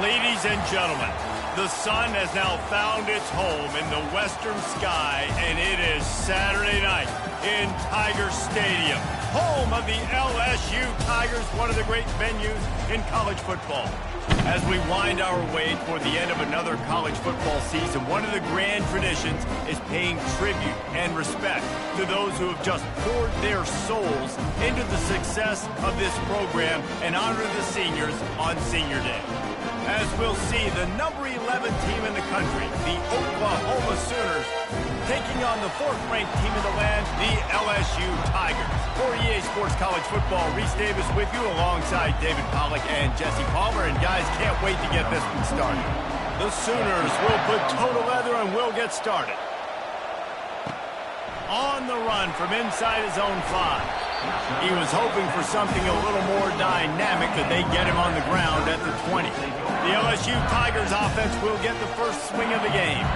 Ladies and gentlemen, the sun has now found its home in the western sky, and it is Saturday night in Tiger Stadium, home of the LSU Tigers, one of the great venues in college football. As we wind our way toward the end of another college football season, one of the grand traditions is paying tribute and respect to those who have just poured their souls into the success of this program and honor the seniors on Senior Day. As we'll see, the number 11 team in the country, the Oklahoma Sooners, taking on the fourth-ranked team in the land, the LSU Tigers. For EA Sports College Football, Reese Davis with you alongside David Pollack and Jesse Palmer. And guys, can't wait to get this one started. The Sooners will put toe to leather and will get started. On the run from inside his own 5. He was hoping for something a little more dynamic, that they get him on the ground at the 20. The LSU Tigers offense will get the first swing of the game.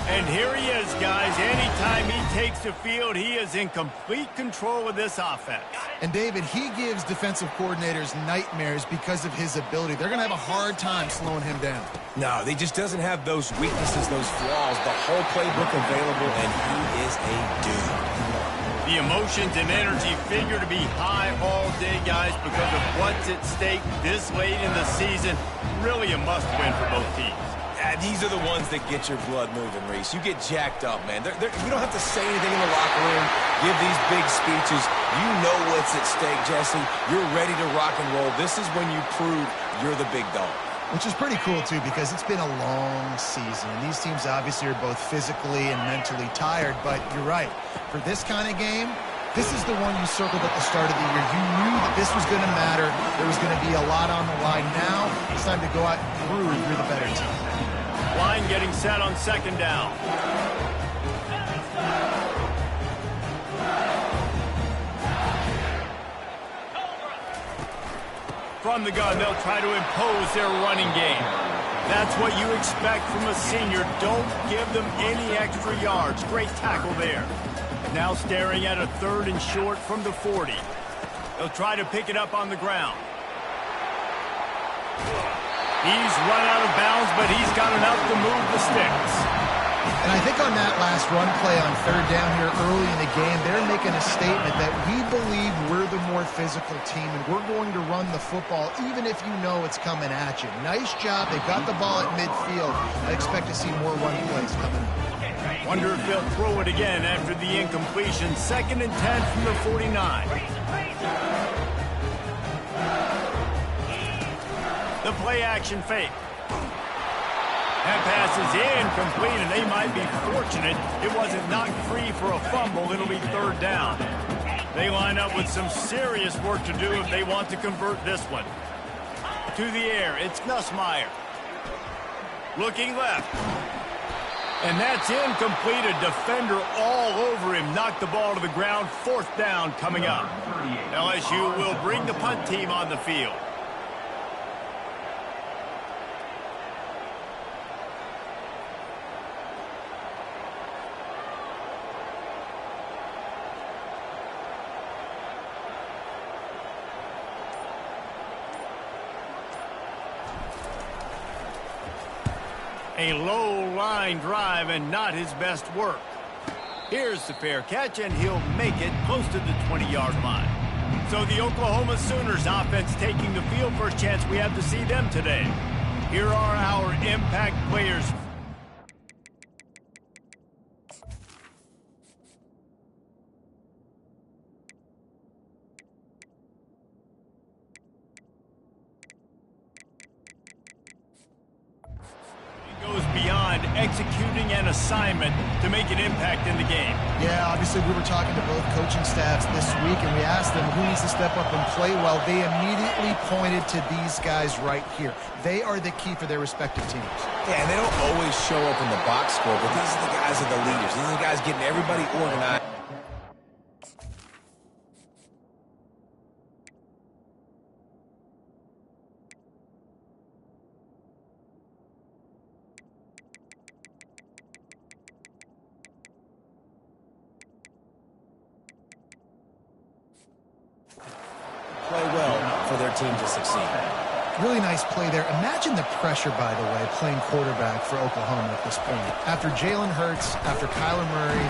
And here he is, guys. Anytime he takes the field, he is in complete control of this offense. And, David, he gives defensive coordinators nightmares because of his ability. They're going to have a hard time slowing him down. No, he just doesn't have those weaknesses, those flaws, the whole playbook available, and he is a dude. The emotions and energy figure to be high all day, guys, because of what's at stake this late in the season. Really a must-win for both teams. Yeah, these are the ones that get your blood moving, Reese. You get jacked up, man. You don't have to say anything in the locker room, give these big speeches. You know what's at stake, Jesse. You're ready to rock and roll. This is when you prove you're the big dog. Which is pretty cool, too, because it's been a long season. And these teams obviously are both physically and mentally tired. But you're right. For this kind of game, this is the one you circled at the start of the year. You knew that this was going to matter. There was going to be a lot on the line. Now it's time to go out and prove you're the better team. Line getting set on second down. From the gun, they'll try to impose their running game. That's what you expect from a senior. Don't give them any extra yards. Great tackle there. Now staring at a 3rd and short from the 40. They'll try to pick it up on the ground. He's run out of bounds, but he's got enough to move the sticks. And I think on that last run play on 3rd down here early in the game, they're making a statement that we believe we're the more physical team and we're going to run the football even if you know it's coming at you. Nice job. They got the ball at midfield. I expect to see more run plays coming up. Wonder if they'll throw it again after the incompletion. 2nd and 10 from the 49. The play action fake. That pass is incomplete, and they might be fortunate it wasn't knocked free for a fumble. It'll be 3rd down. They line up with some serious work to do if they want to convert this one. To the air, it's Nussmeier. Looking left. And that's incomplete. A defender all over him. Knocked the ball to the ground. 4th down coming up. LSU will bring the punt team on the field. A low line drive and not his best work. Here's the fair catch, and he'll make it close to the 20-yard line. So the Oklahoma Sooners offense taking the field. First chance we have to see them today. Here are our impact players. Executing an assignment to make an impact in the game. Yeah, obviously we were talking to both coaching staffs this week, and we asked them who needs to step up and play well. They immediately pointed to these guys right here. They are the key for their respective teams. Yeah, and they don't always show up in the box score, but these are the guys that are the leaders. These are the guys getting everybody organized. Play well for their team to succeed. Really nice play there. Imagine the pressure, by the way, playing quarterback for Oklahoma at this point. After Jalen Hurts, after Kyler Murray,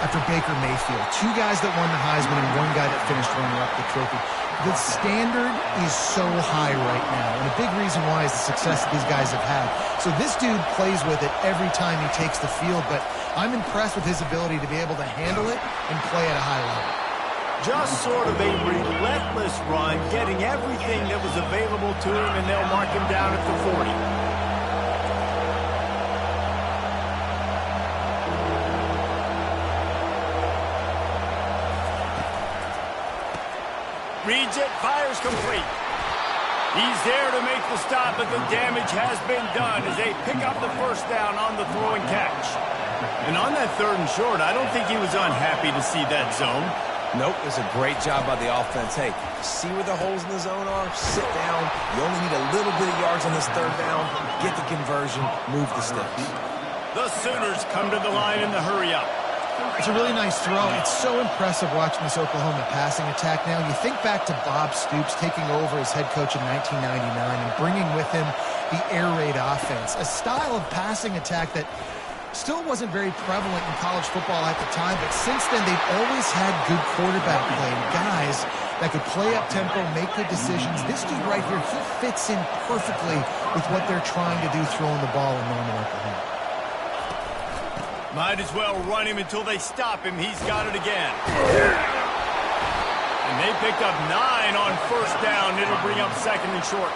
after Baker Mayfield. Two guys that won the Heisman and one guy that finished runner-up the trophy. The standard is so high right now, and a big reason why is the success that these guys have had. So this dude plays with it every time he takes the field, but I'm impressed with his ability to be able to handle it and play at a high level. Just sort of a relentless run, getting everything that was available to him, and they'll mark him down at the 40. Reads it, fires complete. He's there to make the stop, but the damage has been done as they pick up the first down on the throw and catch. And on that 3rd and short, I don't think he was unhappy to see that zone. Nope, it was a great job by the offense. Hey, see where the holes in the zone are? Sit down. You only need a little bit of yards on this 3rd down. Get the conversion. Move the sticks. The Sooners come to the line in the hurry-up. It's a really nice throw. It's so impressive watching this Oklahoma passing attack now. You think back to Bob Stoops taking over as head coach in 1999 and bringing with him the air raid offense, a style of passing attack that still wasn't very prevalent in college football at the time, but since then they've always had good quarterback play, guys that could play up tempo, make good decisions. This dude right here, he fits in perfectly with what they're trying to do throwing the ball in Norman, Oklahoma. Might as well run him until they stop him. He's got it again. And they picked up 9 on 1st down. It'll bring up 2nd and short.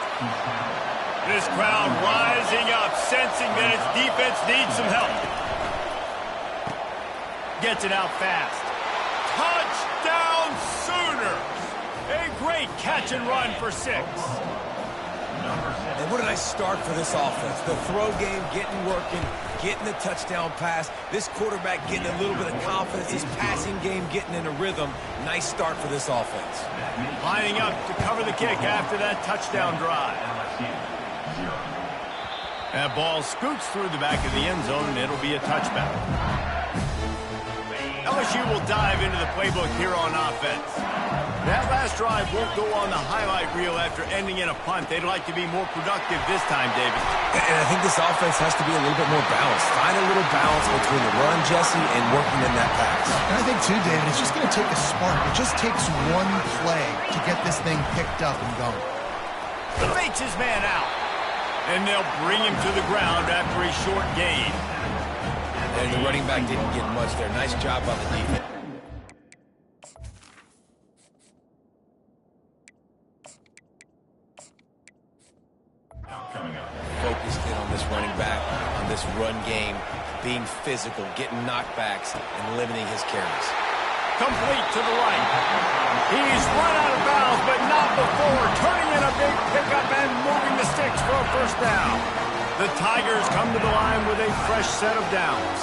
This crowd rising up, sensing that its defense needs some help. Gets it out fast. Touchdown Sooners! A great catch and run for 6. And what a nice start for this offense. The throw game getting working, getting the touchdown pass. This quarterback getting a little bit of confidence. This passing game getting in a rhythm. Nice start for this offense. Lining up to cover the kick after that touchdown drive. That ball scoots through the back of the end zone, and it'll be a touchback. LSU will dive into the playbook here on offense. That last drive won't go on the highlight reel after ending in a punt. They'd like to be more productive this time, David. And I think this offense has to be a little bit more balanced. Find a little balance between the run, Jesse, and working in that pass. And I think, too, David, it's just going to take a spark. It just takes one play to get this thing picked up and going. Fakes his man out. And they'll bring him to the ground after a short gain. And the running back didn't get much there. Nice job by the defense. Focused in on this running back, on this run game, being physical, getting knockbacks, and limiting his carries. Complete to the right. He's run out of bounds, but not before turning in a big pickup and moving the sticks for a 1st down. The Tigers come to the line with a fresh set of downs.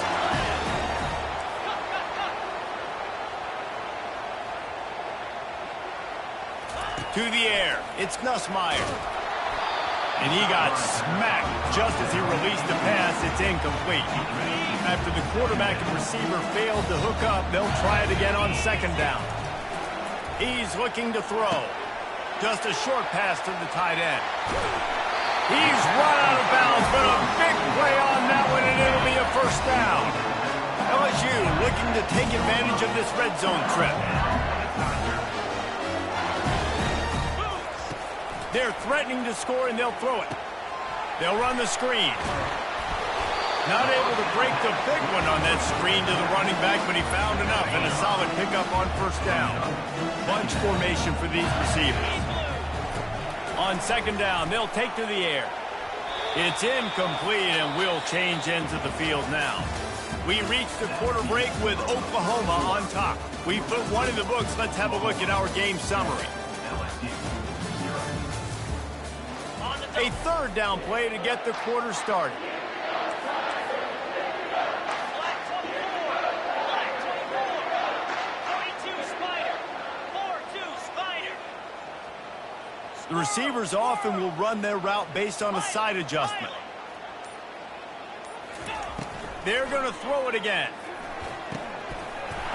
To the air, it's Nussmeier. And he got smacked just as he released the pass. It's incomplete. After the quarterback and receiver failed to hook up, they'll try it again on 2nd down. He's looking to throw. Just a short pass to the tight end. He's run out of bounds, but a big play on that one, and it'll be a 1st down. LSU looking to take advantage of this red zone trip. They're threatening to score, and they'll throw it. They'll run the screen. Not able to break the big one on that screen to the running back, but he found enough and a solid pickup on 1st down. Bunch formation for these receivers. On 2nd down, they'll take to the air. It's incomplete, and we'll change ends of the field now. We reach the quarter break with Oklahoma on top. We put one in the books. Let's have a look at our game summary. A 3rd down play to get the quarter started. The receivers often will run their route based on a side adjustment. They're going to throw it again.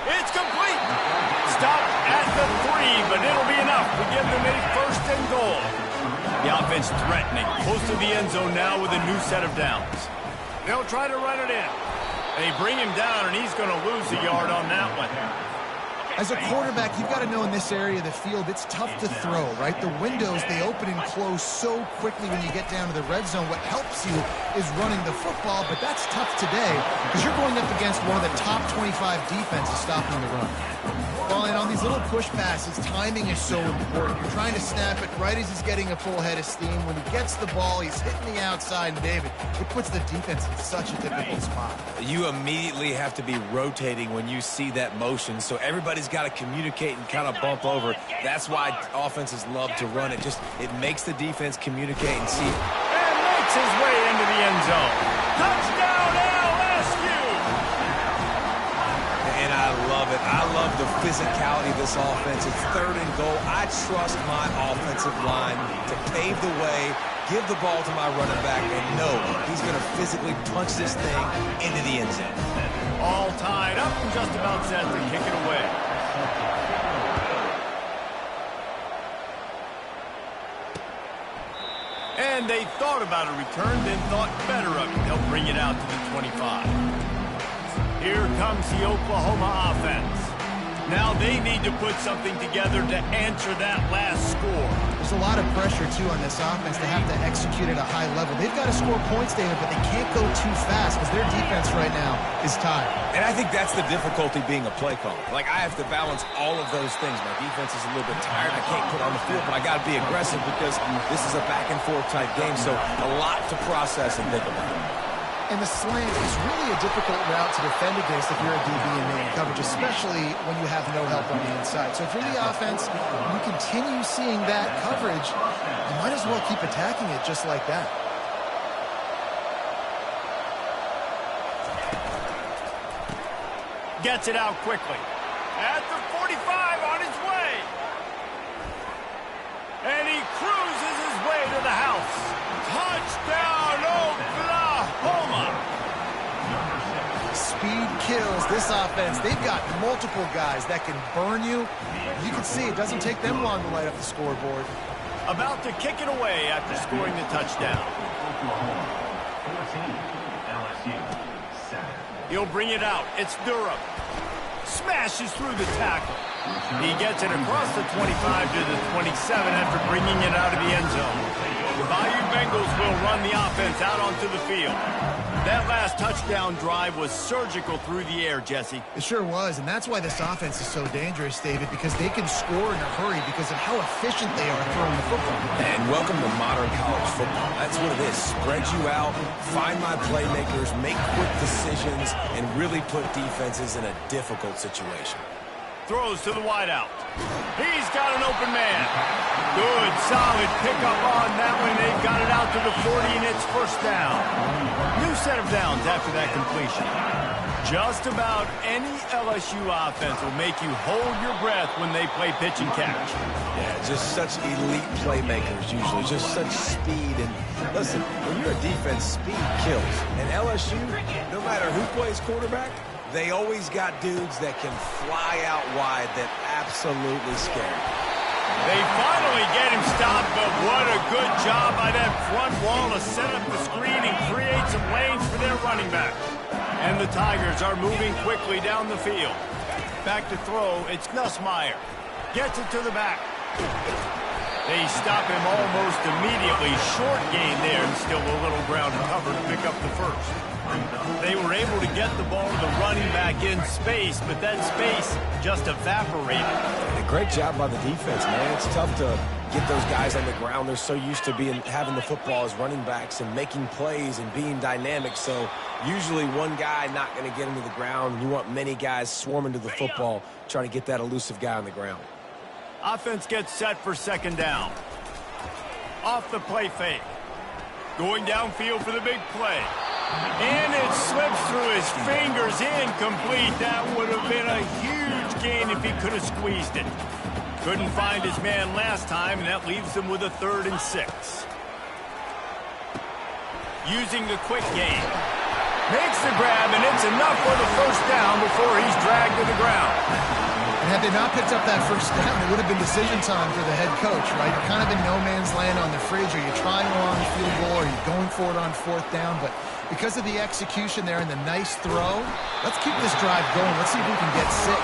It's complete. Stopped at the 3, but it'll be enough to give them a 1st and goal. The offense threatening, close to the end zone now with a new set of downs. They'll try to run it in. They bring him down, and he's going to lose a yard on that one. As a quarterback, you've got to know in this area of the field, it's tough to throw, right? The windows, they open and close so quickly when you get down to the red zone. What helps you is running the football, but that's tough today because you're going up against one of the top 25 defenses stopping the run. Well, and on these little push passes, timing is so important. You're trying to snap it right as he's getting a full head of steam. When he gets the ball, he's hitting the outside, and David, it puts the defense in such a difficult spot. You immediately have to be rotating when you see that motion, so everybody's got to communicate and kind of bump over. That's why offenses love to run it. It makes the defense communicate and see. And makes his way into the end zone. Touchdown, LSU! And I love it. I love the physicality of this offense. It's 3rd and goal. I trust my offensive line to pave the way, give the ball to my running back, and know he's going to physically punch this thing into the end zone. All tied up and just about set to kick it away. And they thought about a return, then thought better of it. They'll bring it out to the 25. Here comes the Oklahoma offense. Now they need to put something together to answer that last score. There's a lot of pressure, too, on this offense to have to execute at a high level. They've got to score points, David, but they can't go too fast because their defense right now is tired. And I think that's the difficulty being a play caller. Like, I have to balance all of those things. My defense is a little bit tired. I can't put on the field, but I got to be aggressive because this is a back-and-forth type game, so a lot to process and think about. And the slant is really a difficult route to defend against if you're a DB in man coverage, especially when you have no help on the inside. So if you're the offense, you continue seeing that coverage, you might as well keep attacking it just like that. Gets it out quickly. At the 45 on his way. And he cruises his way to the house. Touchdown, Oklahoma! Speed kills this offense. They've got multiple guys that can burn you. You can see it doesn't take them long to light up the scoreboard. About to kick it away after scoring the touchdown. He'll bring it out. It's Durham. Smashes through the tackle. He gets it across the 25 to the 27 after bringing it out of the end zone. The Bayou Bengals will run the offense out onto the field. That last touchdown drive was surgical through the air, Jesse. It sure was, and that's why this offense is so dangerous, David, because they can score in a hurry because of how efficient they are throwing the football. And welcome to modern college football. That's what it is. Spread you out, find my playmakers, make quick decisions, and really put defenses in a difficult situation. Throws to the wideout. He's got an open man. Good, solid pickup on that one. They've got it out to the 40, and it's first down. New set of downs after that completion. Just about any LSU offense will make you hold your breath when they play pitch and catch. Yeah, just such elite playmakers usually, just such speed. And listen, when you're a defense, speed kills. And LSU, no matter who plays quarterback, they always got dudes that can fly out wide that absolutely scare. They finally get him stopped, but what a good job by that front wall to set up the screen and create some lanes for their running back. And the Tigers are moving quickly down the field. Back to throw, it's Nussmeier. Gets it to the back. They stop him almost immediately. Short gain there, and still a little ground to cover to pick up the first. They were able to get the ball to the running back in space, but that space just evaporated. And a great job by the defense, man. It's tough to get those guys on the ground. They're so used to having the football as running backs and making plays and being dynamic. So usually one guy not going to get into the ground. You want many guys swarming to the football, trying to get that elusive guy on the ground. Offense gets set for second down. Off the play fake. Going downfield for the big play. And it slips through his fingers, incomplete. That would have been a huge gain if he could have squeezed it. Couldn't find his man last time, and that leaves him with a 3rd and 6. Using the quick game. Makes the grab, and it's enough for the first down before he's dragged to the ground. And had they not picked up that first down, it would have been decision time for the head coach, right? You're kind of in no man's land on the fridge. Are you trying a long field goal? Are you going for it on fourth down? But because of the execution there and the nice throw, let's keep this drive going. Let's see if we can get 6.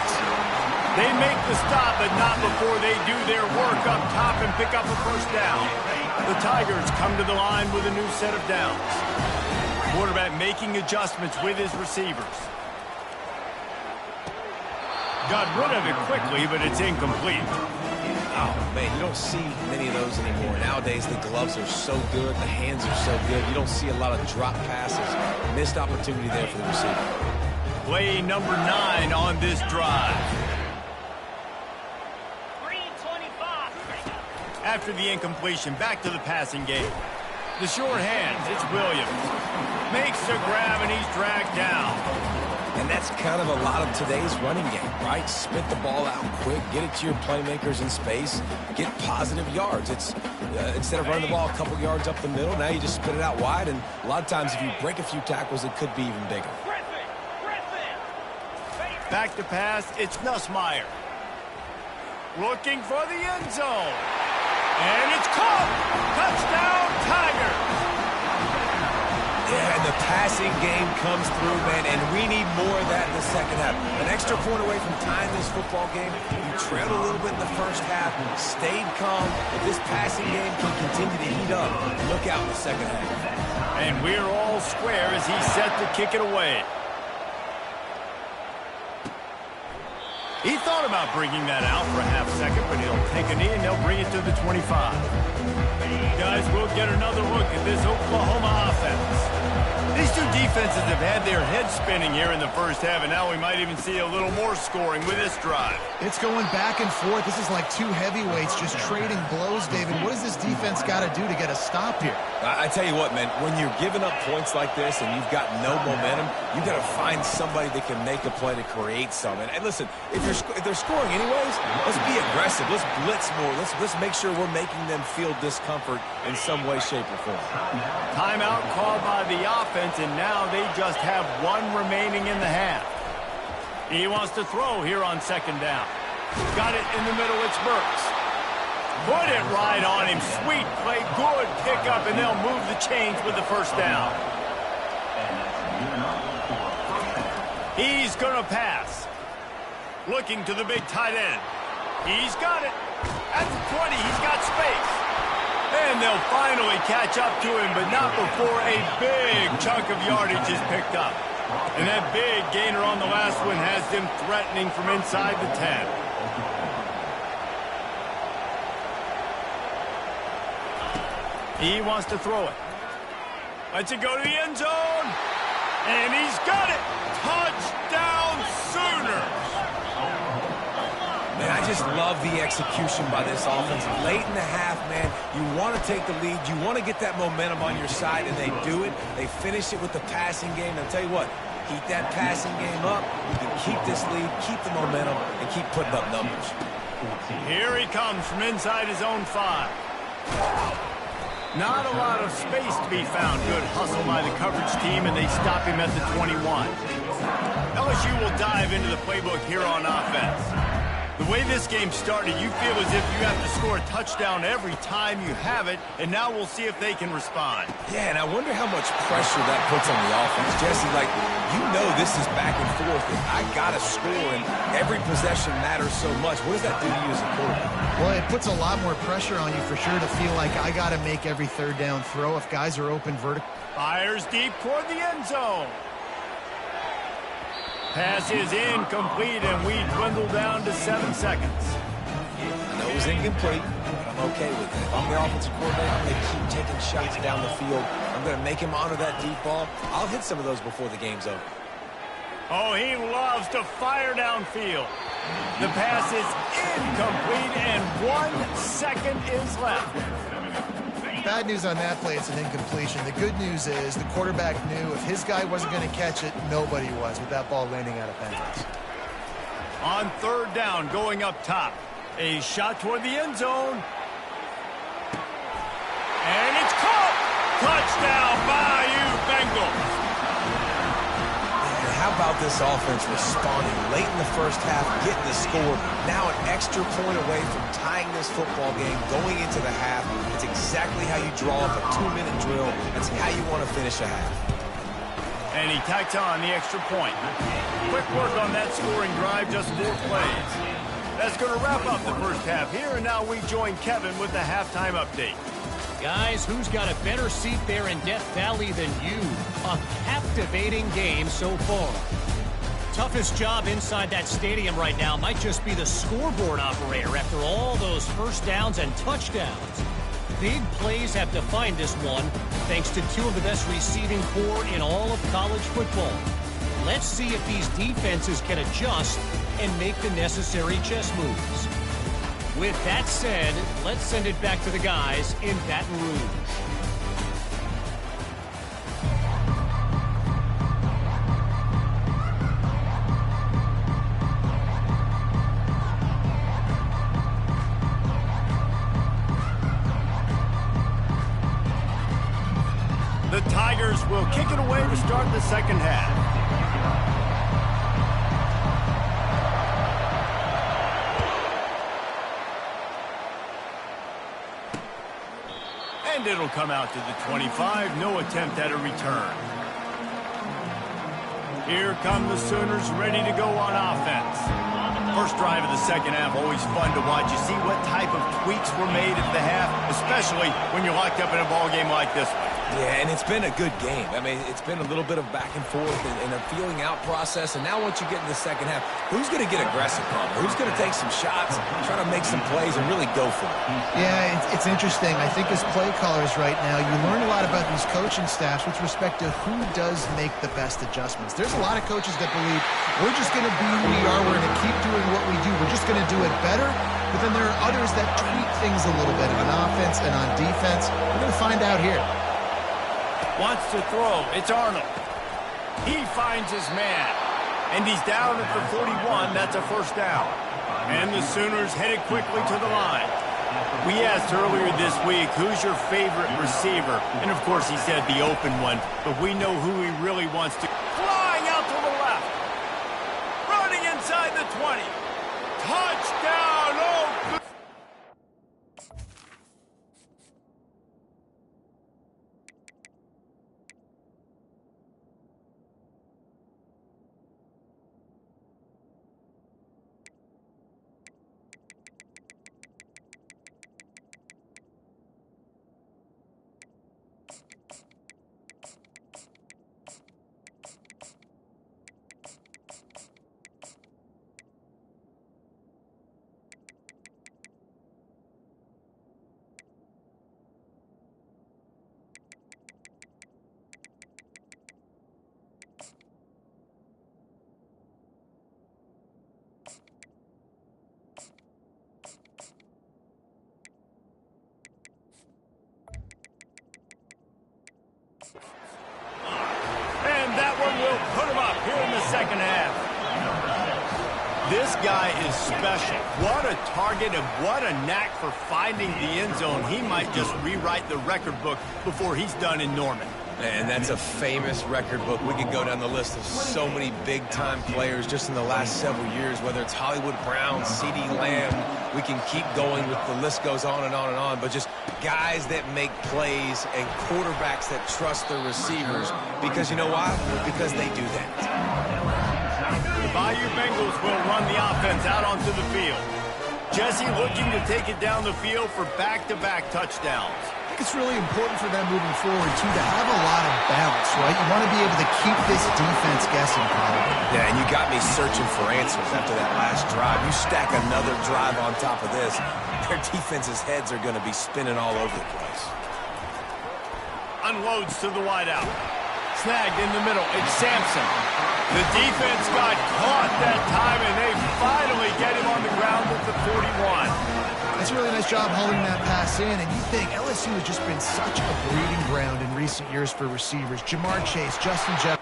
They make the stop, but not before they do their work up top and pick up a first down. The Tigers come to the line with a new set of downs. Quarterback making adjustments with his receivers. Got rid of it quickly, but it's incomplete. Oh, man, you don't see many of those anymore. Nowadays, the gloves are so good, the hands are so good. You don't see a lot of drop passes. Missed opportunity there for the receiver. Play number 9 on this drive. After the incompletion, back to the passing game. The sure hands, it's Williams. Makes a grab, and he's dragged down. And that's kind of a lot of today's running game, right? Spit the ball out quick, get it to your playmakers in space, get positive yards. It's instead of running the ball a couple yards up the middle, now you just spit it out wide, and a lot of times if you break a few tackles, it could be even bigger. Back to pass, it's Nussmeier. Looking for the end zone. And it's caught! Touchdown, Tigers! Yeah, and the passing game comes through, man, and we need more of that in the second half. An extra point away from tying this football game. You trailed a little bit in the first half, stayed calm, but this passing game can continue to heat up. Look out in the second half. And we're all square as he's set to kick it away. He thought about bringing that out for a half second, but he'll take a knee and they'll bring it to the 25. Guys, we'll get another look at this Oklahoma offense. These two defenses have had their heads spinning here in the first half, and now we might even see a little more scoring with this drive. It's going back and forth. This is like two heavyweights just trading blows, David. What does this defense got to do to get a stop here? I tell you what, man, when you're giving up points like this and you've got no momentum, you've got to find somebody that can make a play to create some. And listen, if they're scoring anyways, let's be aggressive. Let's blitz more. Let's make sure we're making them feel discomfort in some way, shape, or form. Timeout called by the offense, and now they just have one remaining in the half. He wants to throw here on second down. Got it in the middle. It's Burks. Put it right on him. Sweet play. Good pickup, and they'll move the chains with the first down. He's going to pass. Looking to the big tight end. He's got it. At the 20, he's got space. And they'll finally catch up to him, but not before a big chunk of yardage is picked up. And that big gainer on the last one has them threatening from inside the 10. He wants to throw it. Lets it go to the end zone. And he's got it. Touchdown Sooners. Man, I just love the execution by this offense. Late in the half, man, you want to take the lead. You want to get that momentum on your side, and they do it. They finish it with the passing game. And I'll tell you what, keep that passing game up. You can keep this lead, keep the momentum, and keep putting up numbers. Here he comes from inside his own 5. Not a lot of space to be found. Good hustle by the coverage team, and they stop him at the 21. LSU will dive into the playbook here on offense. The way this game started, you feel as if you have to score a touchdown every time you have it, and now we'll see if they can respond. Yeah, and I wonder how much pressure that puts on the offense. Jesse, like, you know this is back and forth, and I got to score, and every possession matters so much. What does that do to you as a quarterback? Well, it puts a lot more pressure on you for sure to feel like I got to make every third down throw if guys are open vertical. Fires deep toward the end zone. Pass is incomplete, and we dwindle down to 7 seconds. I know it was incomplete, but I'm okay with it. If I'm the offensive coordinator, I'm going to keep taking shots down the field. I'm going to make him honor that deep ball. I'll hit some of those before the game's over. Oh, he loves to fire downfield. The pass is incomplete, and 1 second is left. Bad news on that play, it's an incompletion. The good news is the quarterback knew if his guy wasn't going to catch it, nobody was with that ball landing out of bounds. On third down, going up top. A shot toward the end zone. And it's caught! Touchdown, Bayou Bengals! How about this offense responding late in the first half, getting the score, now an extra point away from tying this football game, going into the half. It's exactly how you draw up a 2-minute drill. That's how you want to finish a half. And he tacks on the extra point. Quick work on that scoring drive, just 4 plays. That's going to wrap up the first half here, and now we join Kevin with the halftime update. Guys, who's got a better seat there in Death Valley than you? A captivating game so far. Toughest job inside that stadium right now might just be the scoreboard operator after all those first downs and touchdowns. Big plays have defined this one, thanks to 2 of the best receiving corps in all of college football. Let's see if these defenses can adjust and make the necessary chess moves. With that said, let's send it back to the guys in Baton Rouge. The Tigers will kick it away to start the second half. And it'll come out to the 25. No attempt at a return. Here come the Sooners ready to go on offense. First drive of the second half, always fun to watch. You see what type of tweaks were made at the half, especially when you're locked up in a ball game like this one. Yeah, and it's been a good game. I mean, it's been a little bit of back and forth and a feeling out process. And now once you get in the second half, who's going to get aggressive, Palmer? Who's going to take some shots, try to make some plays, and really go for it? Yeah, it's interesting. I think as play callers right now, you learn a lot about these coaching staffs with respect to who does make the best adjustments. There's a lot of coaches that believe we're just going to be who we are. We're going to keep doing what we do. We're just going to do it better. But then there are others that tweak things a little bit on offense and on defense. We're going to find out here. Wants to throw. It's Arnold. He finds his man. And he's down at the 41. That's a first down. And the Sooners headed quickly to the line. We asked earlier this week, who's your favorite receiver? And, of course, he said the open one. But we know who he really wants to. Flying out to the left. Running inside the 20. Touchdown. Oh, good. And that one will put him up here in the second half. This guy is special. What a target and what a knack for finding the end zone. He might just rewrite the record book before he's done in Norman. And that's a famous record book. We could go down the list of so many big-time players just in the last several years, whether it's Hollywood Brown, C.D. Lamb. We can keep going with the list goes on and on and on. But just guys that make plays and quarterbacks that trust their receivers. Because you know why? Because they do that. The Bayou Bengals will run the offense out onto the field. Jesse looking to take it down the field for back-to-back touchdowns. I think it's really important for them moving forward, too, to have a lot of balance, right? You want to be able to keep this defense guessing, probably. Yeah, and you got me searching for answers after that last drive. You stack another drive on top of this, their defense's heads are going to be spinning all over the place. Unloads to the wideout. Snagged in the middle. It's Sampson. The defense got caught that time, and they finally get him on the ground at the 41. That's a really nice job holding that pass in, and you think LSU has just been such a breeding ground in recent years for receivers. Jamar Chase, Justin Jefferson.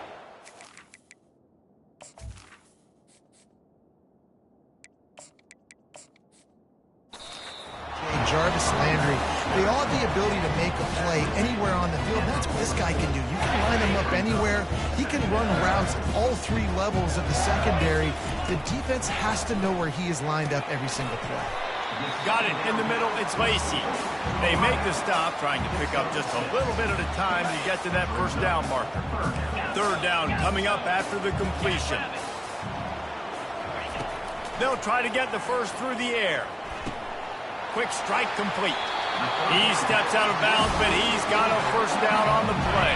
Jarvis Landry. They all have the ability to make a play anywhere on the field. That's what this guy can do. You can line him up anywhere. He can run routes at all three levels of the secondary. The defense has to know where he is lined up every single play. Got it in the middle. It's Lacey. They make the stop, trying to pick up just a little bit at a time to get to that first down marker. Third down coming up after the completion. They'll try to get the first through the air. Quick strike complete. He steps out of bounds, but he's got a first down on the play.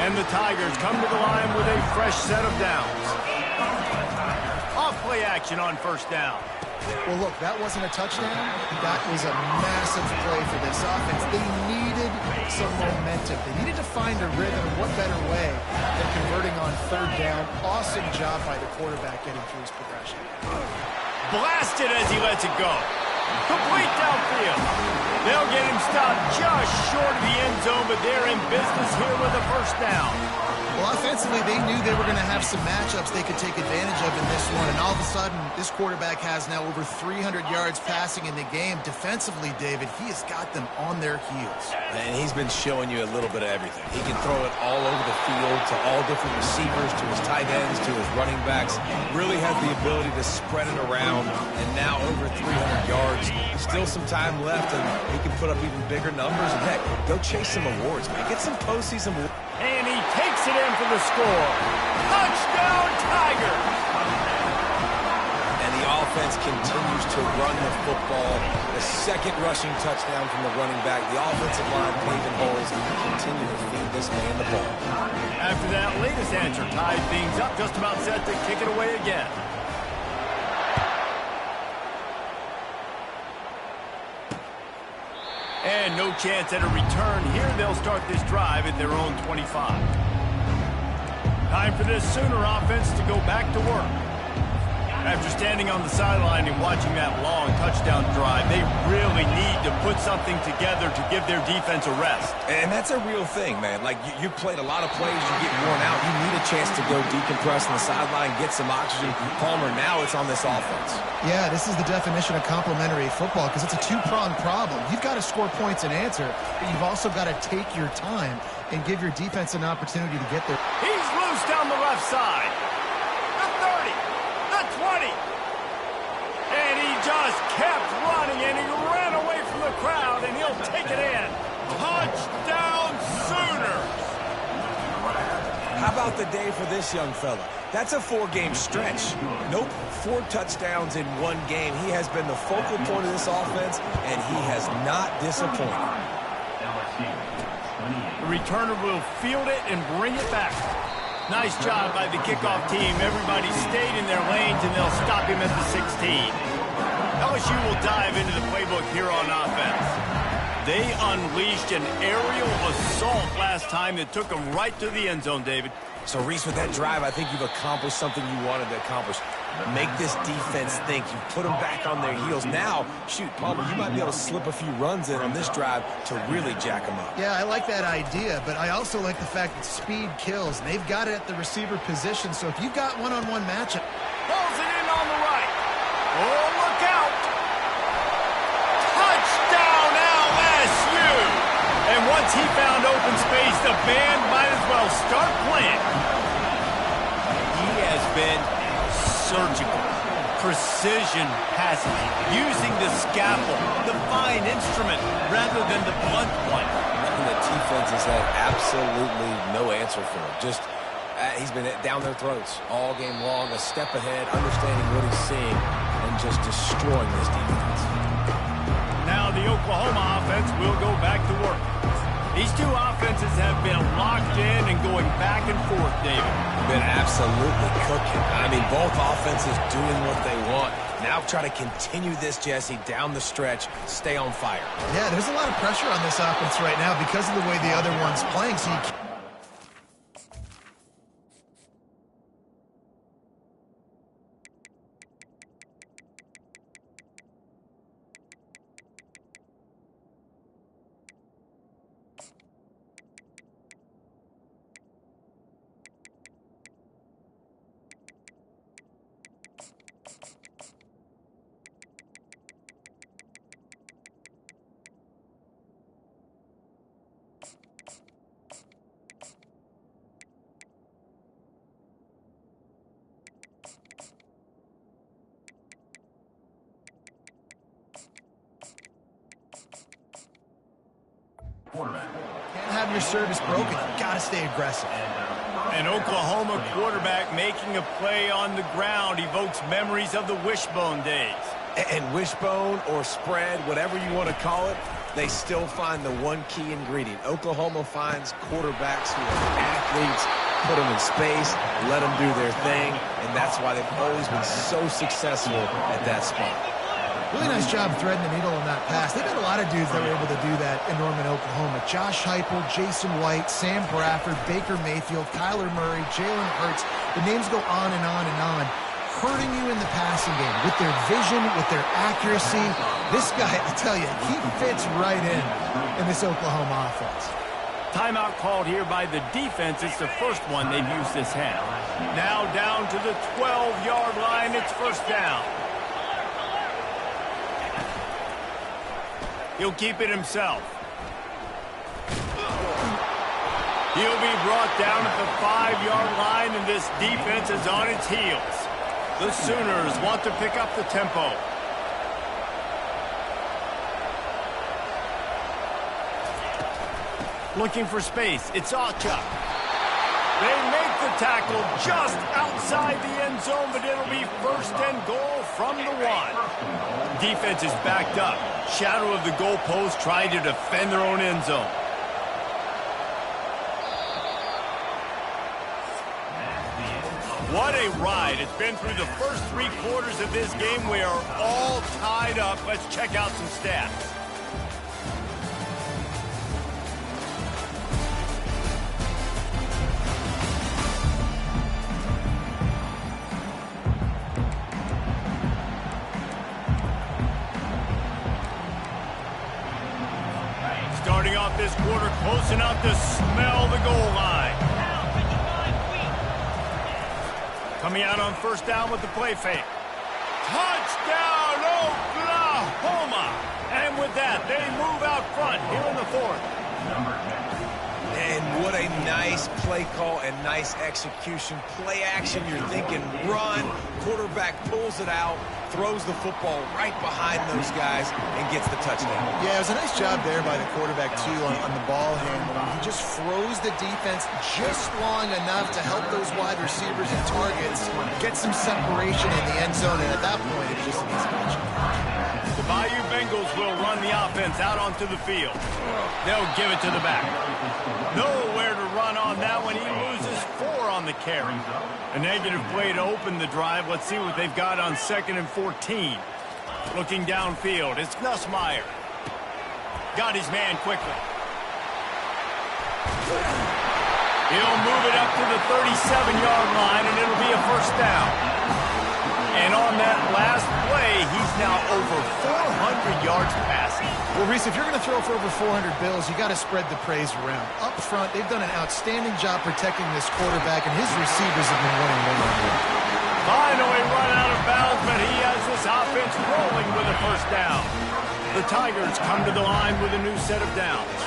And the Tigers come to the line with a fresh set of downs. Off play action on first down. Well, look, that wasn't a touchdown. That was a massive play for this offense. They needed some momentum. They needed to find a rhythm. What better way than converting on third down? Awesome job by the quarterback getting through his progression. Blasted as he lets it go. Complete downfield. They'll get him stopped just short of the end zone, but they're in business here with a first down. Well, offensively, they knew they were going to have some matchups they could take advantage of in this one, and all of a sudden, this quarterback has now over 300 yards passing in the game. Defensively, David, he has got them on their heels. And he's been showing you a little bit of everything. He can throw it all over the field to all different receivers, to his tight ends, to his running backs. Really has the ability to spread it around, and now over 300 yards. Still some time left, and he can put up even bigger numbers. And heck, go chase some awards, man. Get some postseason awards. And he takes it in for the score. Touchdown, Tigers! And the offense continues to run the football. The second rushing touchdown from the running back. The offensive line paving holes and continue to feed this man the ball. After that latest answer, tied things up, just about set to kick it away again. And no chance at a return here. They'll start this drive at their own 25. Time for this Sooner offense to go back to work. After standing on the sideline and watching that long touchdown drive, they really need to put something together to give their defense a rest. And that's a real thing, man. Like, you've played a lot of plays, you get worn out. You need a chance to go decompress on the sideline, get some oxygen. Palmer, now it's on this offense. Yeah, this is the definition of complementary football because it's a two-pronged problem. You've got to score points and answer, but you've also got to take your time and give your defense an opportunity to get there. He's loose down the left side. The 30, the 20. And he just kept running, and he ran away from the crowd, and he'll take it in. Touchdown, Sooners! How about the day for this young fella? That's a 4-game stretch. Nope, 4 touchdowns in 1 game. He has been the focal point of this offense, and he has not disappointed. The returner will field it and bring it back. Nice job by the kickoff team. Everybody stayed in their lanes, and they'll stop him at the 16. LSU will dive into the playbook here on offense. They unleashed an aerial assault last time that took them right to the end zone, David. So, Reese, with that drive, I think you've accomplished something you wanted to accomplish. Make this defense think. You put them back on their heels. Now, shoot, Palmer, you might be able to slip a few runs in on this drive to really jack them up. Yeah, I like that idea, but I also like the fact that speed kills. And they've got it at the receiver position, so if you've got one-on-one matchup. Pulls it in on the right. Oh, look out. Touchdown, LSU. And once he found open space, the band might as well start playing. He has been surgical, precision passing, using the scalpel, the fine instrument, rather than the blunt one. And the defense has had absolutely no answer for him. Just, he's been down their throats all game long, a step ahead, understanding what he's seeing, and just destroying this defense. Now the Oklahoma offense will go back to work. These two offenses have been locked in and going back and forth, David. Been absolutely cooking. I mean, both offenses doing what they want. Now try to continue this, Jesse, down the stretch, stay on fire. Yeah, there's a lot of pressure on this offense right now because of the way the other one's playing, so you can't. your service broken, you've got to stay aggressive. An Oklahoma quarterback making a play on the ground evokes memories of the wishbone days. And wishbone or spread, whatever you want to call it, they still find the one key ingredient. Oklahoma finds quarterbacks who are athletes, put them in space, let them do their thing, and that's why they've always been so successful at that spot. Really nice job threading the needle on that pass. They've got a lot of dudes that were able to do that in Norman, Oklahoma. Josh Heupel, Jason White, Sam Bradford, Baker Mayfield, Kyler Murray, Jalen Hurts. The names go on and on and on, hurting you in the passing game with their vision, with their accuracy. This guy, I tell you, he fits right in this Oklahoma offense. Timeout called here by the defense. It's the first one they've used this half. Now down to the 12-yard line. It's first down. He'll keep it himself. He'll be brought down at the 5-yard line, and this defense is on its heels. The Sooners want to pick up the tempo. Looking for space. It's Achuk. They make the tackle just outside the end zone, but it'll be first and goal from the 1. Defense is backed up. Shadow of the goalpost trying to defend their own end zone. What a ride. It's been through the first 3 quarters of this game. We are all tied up. Let's check out some stats. Starting off this quarter close enough to smell the goal line. Coming out on first down with the play fake. Touchdown, Oklahoma! And with that, they move out front here in the 4th. And what a nice play call and nice execution. Play action, you're thinking run. Quarterback pulls it out, throws the football right behind those guys, and gets the touchdown. Yeah, it was a nice job there by the quarterback, too, on the ball handling. He just froze the defense just long enough to help those wide receivers and targets get some separation in the end zone, and at that point, it was just an easy catch. The Bayou Bengals will run the offense out onto the field. They'll give it to the back. Nowhere to run on that one. He loses 4 on the carry. A negative play to open the drive. Let's see what they've got on 2nd and 14. Looking downfield, it's Nussmeier. Got his man quickly. He'll move it up to the 37-yard line, and it'll be a first down. And on that last play, he's now over 400 yards passing. Well, Reese, if you're going to throw for over 400 bills, you got to spread the praise around. Up front, they've done an outstanding job protecting this quarterback, and his receivers have been running one-on-one. Finally run out of bounds, but he has this offense rolling with a first down. The Tigers come to the line with a new set of downs.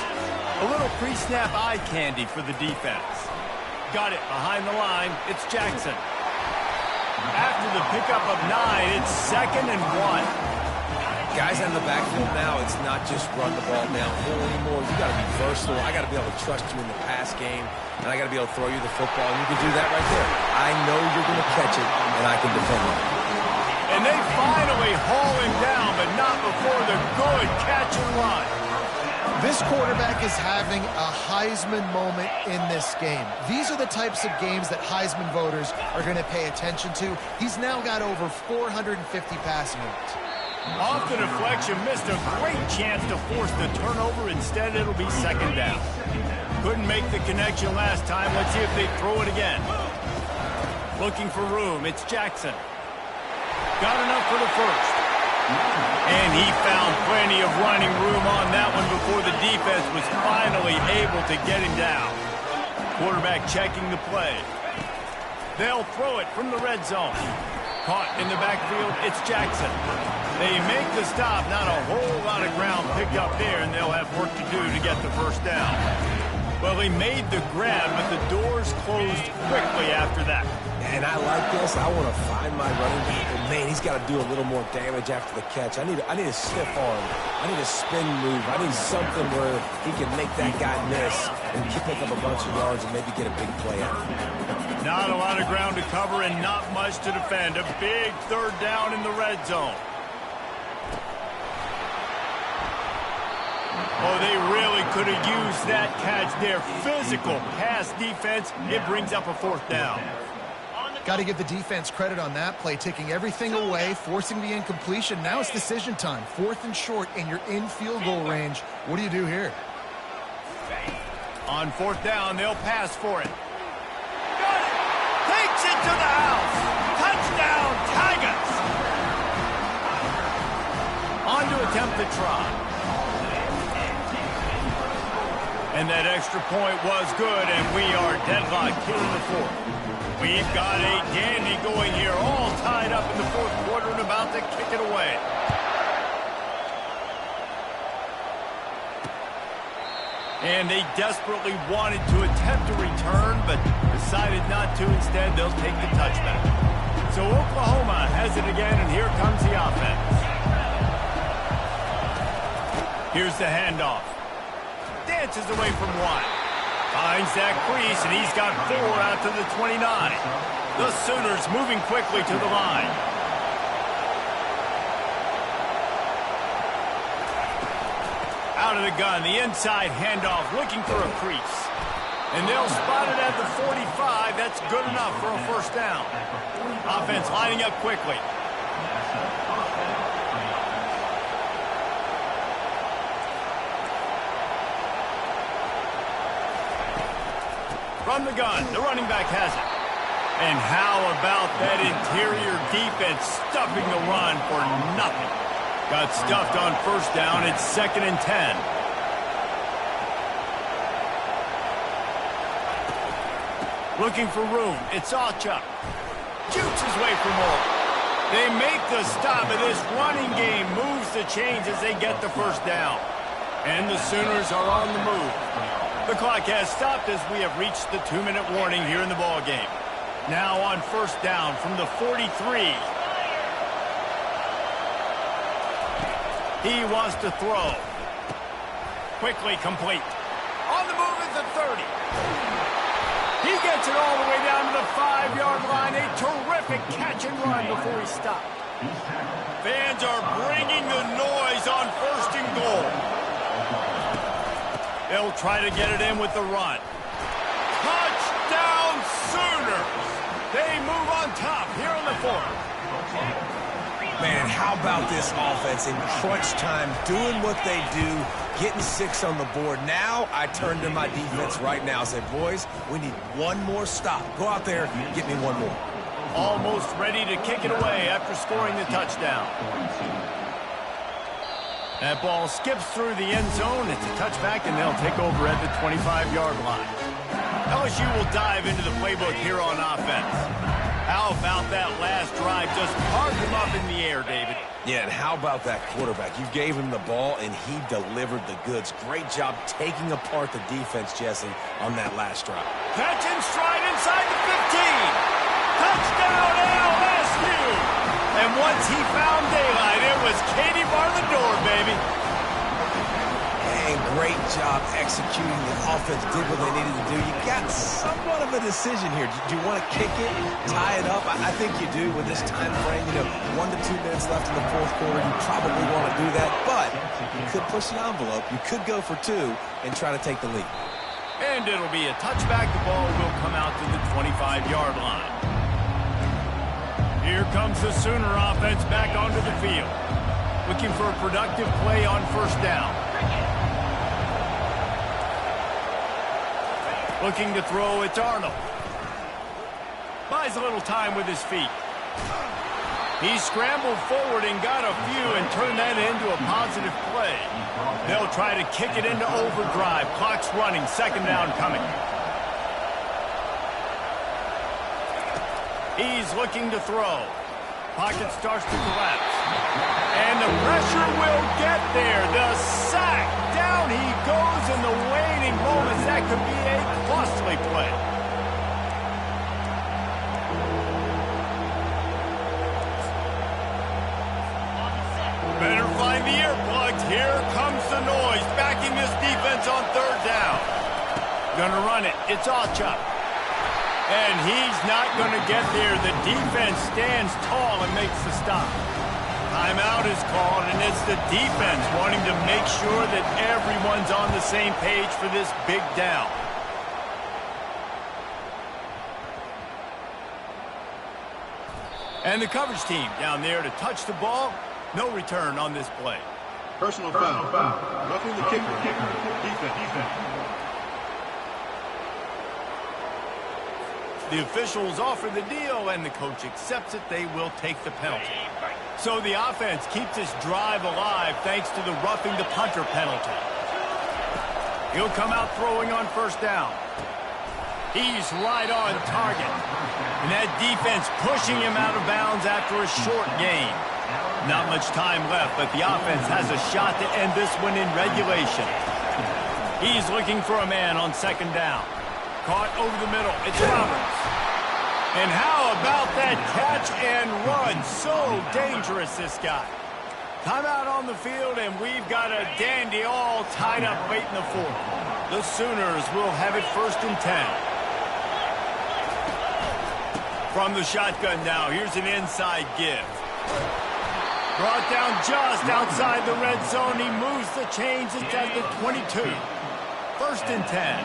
A little pre-snap eye candy for the defense. Got it behind the line. It's Jackson. After the pickup of 9, it's 2nd and 1. Guys in the backfield now, it's not just run the ball downhill anymore. You got to be versatile. I got to be able to trust you in the pass game, and I got to be able to throw you the football, and you can do that right there. I know you're going to catch it, and I can defend it. And they finally haul him down, but not before the good catch and run. This quarterback is having a Heisman moment in this game. These are the types of games that Heisman voters are going to pay attention to. He's now got over 450 passing yards. Off the deflection, missed a great chance to force the turnover. Instead, it'll be 2nd down. Couldn't make the connection last time. Let's see if they throw it again. Looking for room. It's Jackson. Got enough for the first. And he found plenty of running room on that one before the defense was finally able to get him down. Quarterback checking the play. They'll throw it from the red zone. Caught in the backfield, it's Jackson. They make the stop, not a whole lot of ground picked up there, and they'll have work to do to get the first down. Well, he made the grab, but the doors closed quickly after that. And I like this. I want to find my running back. But man, he's got to do a little more damage after the catch. I need a stiff arm. I need a spin move. I need something where he can make that guy miss and pick up a bunch of yards and maybe get a big play out of it. Not a lot of ground to cover and not much to defend. A big third down in the red zone. Oh, they really could have used that catch there. Physical pass defense. It brings up a fourth down. Got to give the defense credit on that play, taking everything away, forcing the incompletion. Now it's decision time. 4th and short, and you're in field goal range. What do you do here? On 4th down, they'll pass for it. Got it! Takes it to the house! Touchdown, Tigers! On to attempt the try. And that extra point was good, and we are deadlocked here in the 4th. We've got a dandy going here, all tied up in the 4th quarter and about to kick it away. And they desperately wanted to attempt a return, but decided not to. Instead, they'll take the touchback. So Oklahoma has it again, and here comes the offense. Here's the handoff. Dances away from one. Finds that crease, and he's got 4 out to the 29. The Sooners moving quickly to the line. Out of the gun, the inside handoff, looking for a crease. And they'll spot it at the 45. That's good enough for a first down. Offense lining up quickly. From the gun, the running back has it. And how about that interior defense stuffing the run for nothing? Got stuffed on first down. It's 2nd and 10. Looking for room. It's Ocha. Shoots his way for more. They make the stop, and this running game moves the chains as they get the first down. And the Sooners are on the move. The clock has stopped as we have reached the 2-minute warning here in the ball game. Now on first down from the 43. He wants to throw. Quickly complete. On the move is the 30. He gets it all the way down to the 5-yard line. A terrific catch and run before he stopped. Fans are bringing the noise on 1st and goal. They'll try to get it in with the run. Touchdown, Sooners! They move on top here in the 4th. Man, how about this offense in crunch time, doing what they do, getting 6 on the board. Now I turn to my defense right now and say, boys, we need one more stop. Go out there, get me one more. Almost ready to kick it away after scoring the touchdown. That ball skips through the end zone. It's a touchback, and they'll take over at the 25-yard line. LSU will dive into the playbook here on offense. How about that last drive? Just carved him up in the air, David. Yeah, and how about that quarterback? You gave him the ball, and he delivered the goods. Great job taking apart the defense, Jesse, on that last drive. Catch and stride inside the 15. Touchdown, LSU! And once he found daylight, it was Katie bar the door, baby. And great job executing. The offense did what they needed to do. You got somewhat of a decision here. Do you want to kick it, tie it up? I think you do with this time frame. 1 to 2 minutes left in the 4th quarter. You probably want to do that, but you could push the envelope. You could go for 2 and try to take the lead. And it'll be a touchback. The ball will come out to the 25-yard line. Here comes the Sooner offense back onto the field. Looking for a productive play on first down. Looking to throw, it's Arnold. Buys a little time with his feet. He scrambled forward and got a few and turned that into a positive play. They'll try to kick it into overdrive. Clock's running, 2nd down coming. He's looking to throw. Pocket starts to collapse. And the pressure will get there. The sack. Down he goes in the waning moments. That could be they play. Better find the earplugs. Here comes the noise, backing this defense on third down. Gonna run it. It's Ocha. And he's not gonna get there. The defense stands tall and makes the stop. Timeout is called, and it's the defense wanting to make sure that everyone's on the same page for this big down. And the coverage team down there to touch the ball. No return on this play. Personal foul. Roughing the kicker. Defense. The officials offer the deal, and the coach accepts it. They will take the penalty. So the offense keeps this drive alive thanks to the roughing the punter penalty. He'll come out throwing on first down. He's right on target. And that defense pushing him out of bounds after a short gain. Not much time left, but the offense has a shot to end this one in regulation. He's looking for a man on second down. Caught over the middle. It's Roberts. And how about that catch and run? So dangerous, this guy. Timeout on the field, and we've got a dandy all tied up late in the fourth. The Sooners will have it 1st and 10. From the shotgun now, here's an inside give. Brought down just outside the red zone. He moves the chains. It's at the 22. 1st and 10.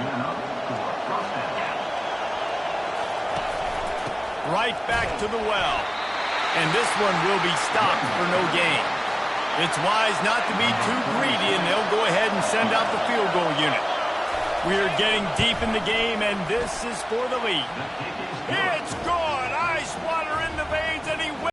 Right back to the well. And this one will be stopped for no gain. It's wise not to be too greedy, and they'll go ahead and send out the field goal unit. We are getting deep in the game, and this is for the lead. It's gone!